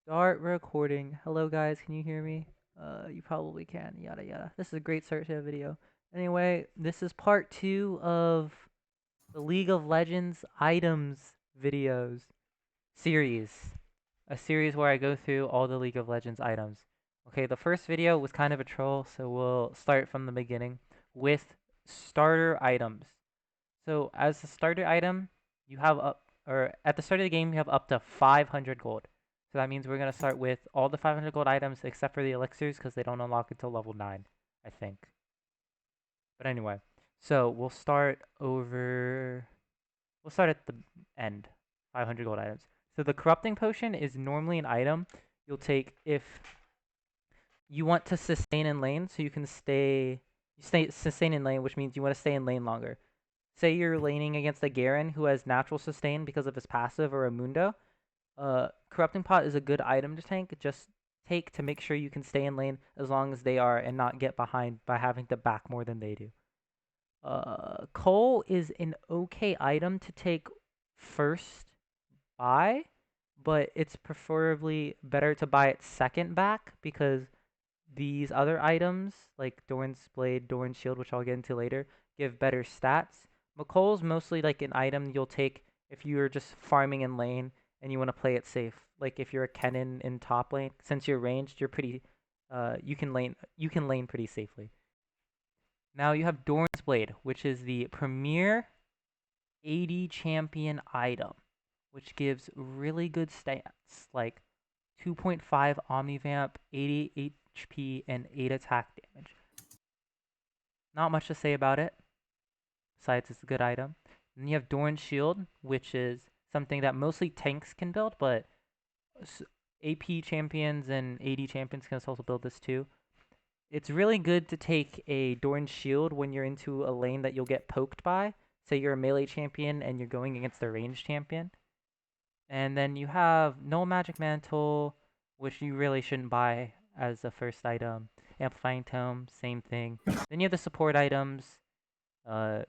Start recording. Hello guys, can you hear me? You probably can. Yada yada. This is a great start to a video. Anyway, this is part 2 of the League of Legends items videos series. A series where I go through all the League of Legends items. Okay, the first video was kind of a troll, so we'll start from the beginning with starter items. So as a starter item, you have up or at the start of the game you have up to 500 gold. So that means we're gonna start with all the 500 gold items except for the elixirs because they don't unlock until level 9, I think. But anyway, so We'll start at the end. 500 gold items. So the corrupting potion is normally an item you'll take if you want to sustain in lane, so you can sustain in lane, which means you want to stay in lane longer. Say you're laning against a Garen who has natural sustain because of his passive or a Mundo, Corrupting Pot is a good item to take to make sure you can stay in lane as long as they are and not get behind by having to back more than they do. Coal is an okay item to take first buy, but it's preferably better to buy it second back because these other items, like Doran's Blade, Doran's Shield, which I'll get into later, give better stats. McColl's mostly like an item you'll take if you're just farming in lane and you want to play it safe. Like if you're a Kennen in top lane, since you're ranged, you can lane pretty safely. Now you have Doran's Blade, which is the premier AD champion item, which gives really good stats like 2.5 Omnivamp, 80 HP, and 8 attack damage. Not much to say about it, besides it's a good item. Then you have Doran's Shield, which is something that mostly tanks can build, but AP champions and AD champions can also build this too. It's really good to take a Doran's Shield when you're into a lane that you'll get poked by. Say you're a melee champion and you're going against a ranged champion. And then you have Null Magic Mantle, which you really shouldn't buy as a first item. Amplifying Tome, same thing. Then you have the support items. Uh,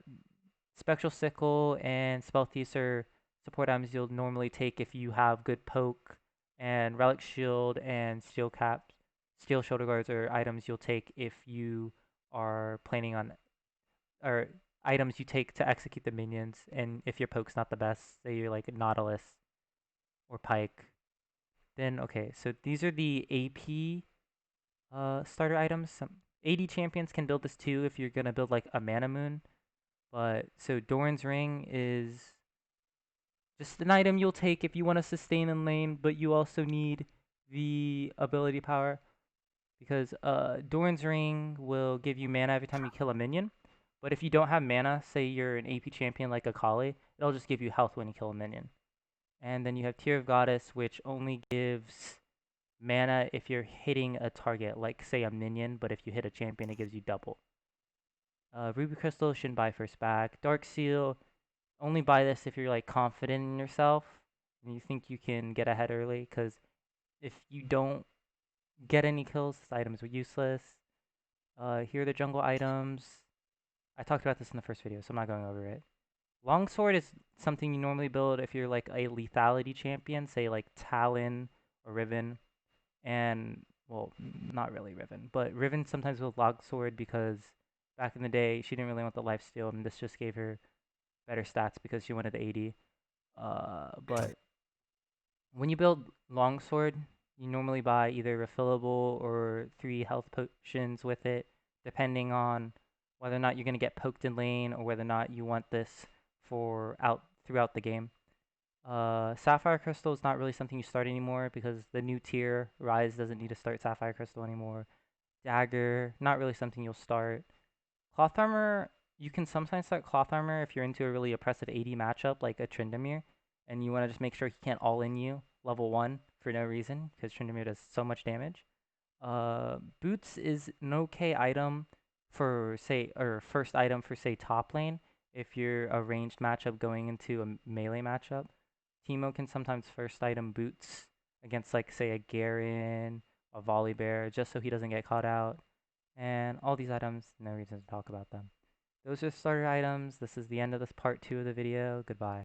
Spectral Sickle and Spell Thief are support items you'll normally take if you have good poke. And Relic Shield and Steel Shoulder Guards are items you'll take if you are planning on, or items you take to execute the minions. And if your poke's not the best, say you're like Nautilus or Pike, then okay, so these are the AP starter items. Some AD champions can build this too if you're gonna build like a Mana Moon. But so Doran's Ring is just an item you'll take if you want to sustain in lane, but you also need the ability power because Doran's Ring will give you mana every time you kill a minion. But if you don't have mana, say you're an AP champion like Akali, it'll just give you health when you kill a minion. And then you have Tear of Goddess, which only gives mana if you're hitting a target, like say a minion, but if you hit a champion, it gives you double. Ruby Crystal shouldn't buy first back. Dark Seal, only buy this if you're like confident in yourself and you think you can get ahead early, because if you don't get any kills, this items are useless. Here are the jungle items. I talked about this in the first video, so I'm not going over it. Longsword is something you normally build if you're like a lethality champion, say like Talon or Riven. And, well, not really Riven, but Riven sometimes with Longsword because back in the day she didn't really want the lifesteal, and this just gave her better stats because she wanted the 80. But when you build Longsword, you normally buy either refillable or 3 health potions with it, depending on whether or not you're going to get poked in lane or whether or not you want this for out throughout the game. Sapphire Crystal is not really something you start anymore because the new tier, Rise, doesn't need to start Sapphire Crystal anymore. Dagger, not really something you'll start. Cloth Armor, you can sometimes start Cloth Armor if you're into a really oppressive AD matchup like a Tryndamere, and you want to just make sure he can't all-in you level 1 for no reason, because Tryndamere does so much damage. Boots is an okay item for, say, or first item for, say, top lane if you're a ranged matchup going into a melee matchup. Teemo can sometimes first item boots against, like, say, a Garen, a Volibear, just so he doesn't get caught out. And all these items, no reason to talk about them. Those are starter items. This is the end of this part 2 of the video. Goodbye.